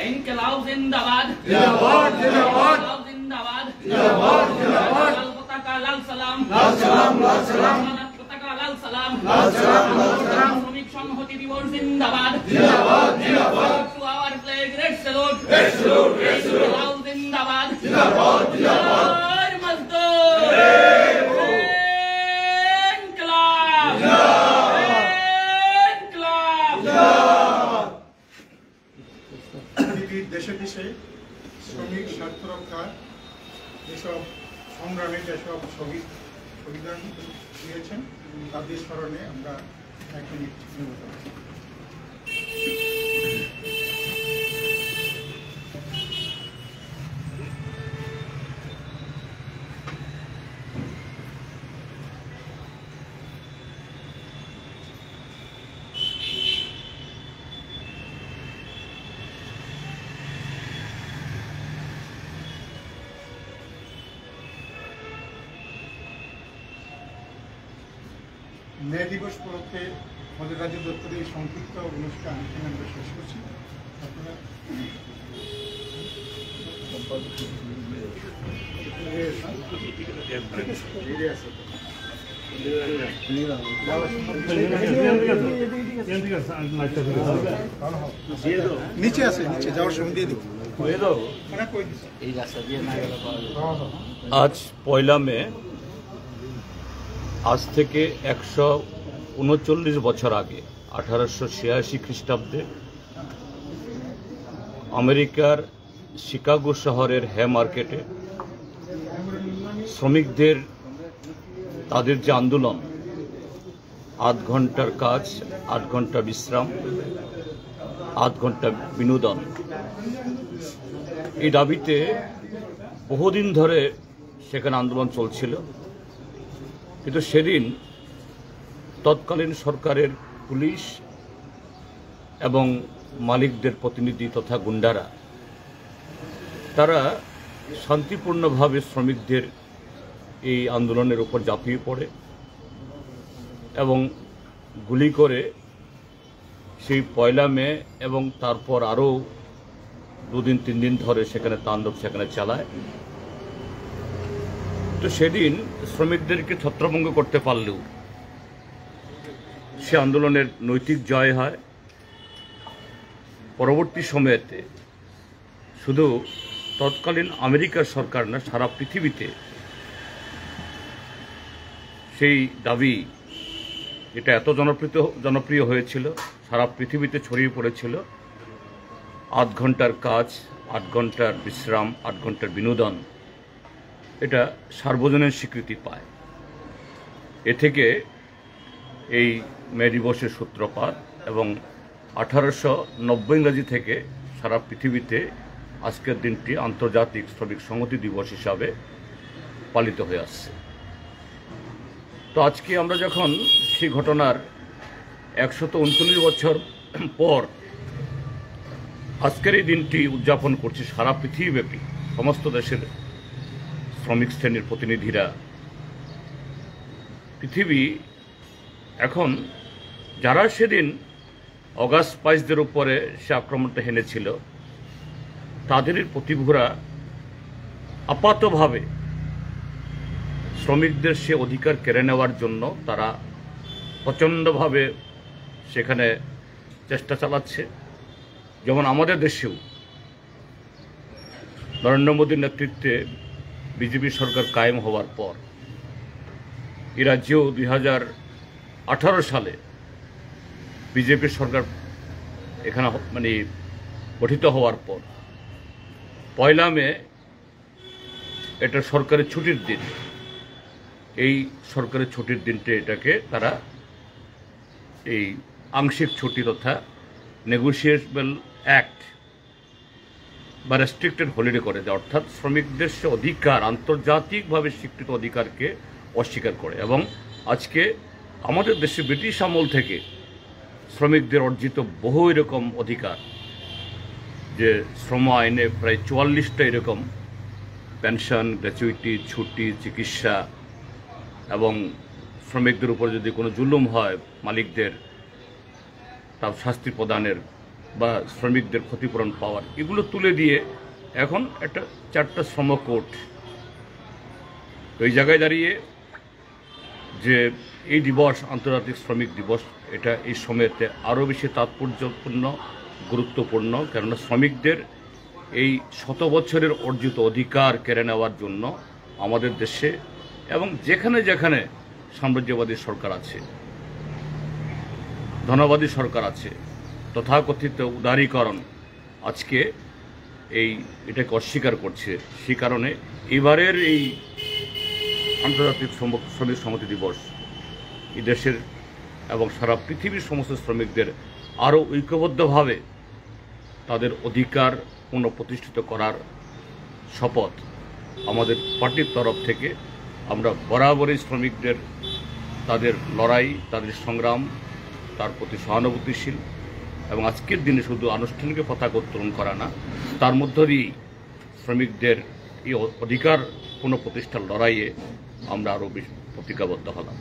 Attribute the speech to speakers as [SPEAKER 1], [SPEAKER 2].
[SPEAKER 1] इनकलाब जिंदाबाद
[SPEAKER 2] जिंदाबाद जिंदाबाद
[SPEAKER 1] जिंदाबाद
[SPEAKER 2] जिंदाबाद जिंदाबाद
[SPEAKER 1] लाल पताका लाल सलाम
[SPEAKER 2] लाल सलाम लाल सलाम
[SPEAKER 1] पताका लाल सलाम
[SPEAKER 2] लाल सलाम लाल सलाम
[SPEAKER 1] श्रमिक সংহতি দিবস জিন্দাবাদ
[SPEAKER 2] जिंदाबाद जिंदाबाद
[SPEAKER 1] to our flag red salute
[SPEAKER 2] red salute red salute
[SPEAKER 1] लाल जिंदाबाद
[SPEAKER 2] जिंदाबाद जिंदाबाद
[SPEAKER 1] और मजदूर इनकलाब इनकलाब
[SPEAKER 3] পৃথিবীর দেশে দেশে শ্রমিক স্বার্থ রক্ষার যেসব সংগ্রামে যেসব সংবিধান দিয়েছেন তাদের স্মরণে আমরা এক মিনিট নির্বাচন করি। মে দিবস উপলক্ষে আমাদের রাজ্য দপ্তরের সংক্ষিপ্ত অনুষ্ঠান এখানে আমরা শেষ করছি। আপনারা নিচে আছে, নিচে যাওয়ার সময় দিয়ে দিব।
[SPEAKER 4] আজ 1 মে, আজ থেকে 139 বছর আগে 1886 খ্রিস্টাব্দে আমেরিকার শিকাগো শহরের হে মার্কেটে শ্রমিকদের তাদের যে আন্দোলন 8 ঘন্টার কাজ, 8 ঘন্টা বিশ্রাম, 8 ঘন্টা বিনোদন, এই দাবিতে বহুদিন ধরে সেখানে আন্দোলন চলছিল। কিন্তু সেদিন তৎকালীন সরকারের পুলিশ এবং মালিকদের প্রতিনিধি তথা গুন্ডারা তারা শান্তিপূর্ণভাবে শ্রমিকদের এই আন্দোলনের উপর ঝাঁপিয়ে পড়ে এবং গুলি করে সেই 1 মে এবং তারপর আরও 2 দিন 3 দিন ধরে সেখানে তাণ্ডব সেখানে চালায়। তো সেদিন শ্রমিকদেরকে ছত্রভঙ্গ করতে পারলেও সে আন্দোলনের নৈতিক জয় হয়। পরবর্তী সময়েতে শুধু তৎকালীন আমেরিকার সরকার না, সারা পৃথিবীতে সেই দাবি এটা এত জনপ্রিয় হয়েছিল, সারা পৃথিবীতে ছড়িয়ে পড়েছিল। 8 ঘন্টার কাজ, 8 ঘন্টার বিশ্রাম, 8 ঘন্টার বিনোদন, এটা সার্বজনীন স্বীকৃতি পায়। এ থেকে এই মে দিবসের সূত্রপাত এবং 1890 ইংরাজি থেকে সারা পৃথিবীতে আজকের দিনটি আন্তর্জাতিক শ্রমিক সংহতি দিবস হিসাবে পালিত হয়ে আসছে। তো আজকে আমরা যখন সেই ঘটনার 139 বছর পর আজকের এই দিনটি উদযাপন করছি সারা পৃথিবীব্যাপী, সমস্ত দেশের শ্রমিক শ্রেণীর প্রতিনিধিরা, পৃথিবী এখন যারা সেদিন অগাস্ট 22 উপরে সে আক্রমণটা হেনেছিল তাদেরই প্রতিভূরা আপাতভাবে শ্রমিকদের সে অধিকার কেড়ে নেওয়ার জন্য তারা প্রচণ্ডভাবে সেখানে চেষ্টা চালাচ্ছে। যেমন আমাদের দেশেও নরেন্দ্র মোদীর নেতৃত্বে বিজেপি সরকার কায়েম হওয়ার পর এই রাজ্যেও 2018 সালে বিজেপি সরকার এখানে গঠিত হওয়ার পর 1 মে এটা সরকারি ছুটির দিন। এই সরকারি ছুটির দিনটি এটাকে তারা এই আংশিক ছুটি তথা নেগোশিয়েবল অ্যাক্ট বা রেস্ট্রিক্টেড হলিডে করে দেয়, অর্থাৎ শ্রমিকদের সে অধিকার, আন্তর্জাতিকভাবে স্বীকৃত অধিকারকে অস্বীকার করে। এবং আজকে আমাদের দেশে ব্রিটিশ আমল থেকে শ্রমিকদের অর্জিত বহু এরকম অধিকার, যে শ্রম আইনে প্রায় 44টা এরকম পেনশন, গ্র্যাচুইটি, ছুটি, চিকিৎসা এবং শ্রমিকদের উপর যদি কোনো জুলুম হয় মালিকদের, তার শাস্তি প্রদানের বা শ্রমিকদের ক্ষতিপূরণ পাওয়ার, এগুলো তুলে দিয়ে এখন একটা 4টা শ্রম কোড। এই জায়গায় দাঁড়িয়ে যে এই দিবস, আন্তর্জাতিক শ্রমিক দিবস, এটা এই সময়তে আরও বেশি তাৎপর্যপূর্ণ, গুরুত্বপূর্ণ। কেননা শ্রমিকদের এই 100 বছরের অর্জিত অধিকার কেড়ে নেওয়ার জন্য আমাদের দেশে এবং যেখানে যেখানে সাম্রাজ্যবাদী সরকার আছে, ধনবাদী সরকার আছে, তথাকথিত উদারীকরণ আজকে এটাকে অস্বীকার করছে। সেই কারণে এবারের এই আন্তর্জাতিক শ্রমিক সংহতি দিবস এই দেশের এবং সারা পৃথিবীর সমস্ত শ্রমিকদের আরও ঐক্যবদ্ধভাবে তাদের অধিকার পুনঃপ্রতিষ্ঠিত করার শপথ আমাদের পার্টির তরফ থেকে। আমরা বরাবরই শ্রমিকদের তাদের লড়াই, তাদের সংগ্রাম, তার প্রতি সহানুভূতিশীল, এবং আজকের দিনে শুধু আনুষ্ঠানিক পতাকা উত্তোলন করা না, তার মধ্য দিয়েই শ্রমিকদের এই অধিকার পুনঃপ্রতিষ্ঠার লড়াইয়ে আমরা আরও বেশি প্রতিজ্ঞাবদ্ধ হলাম।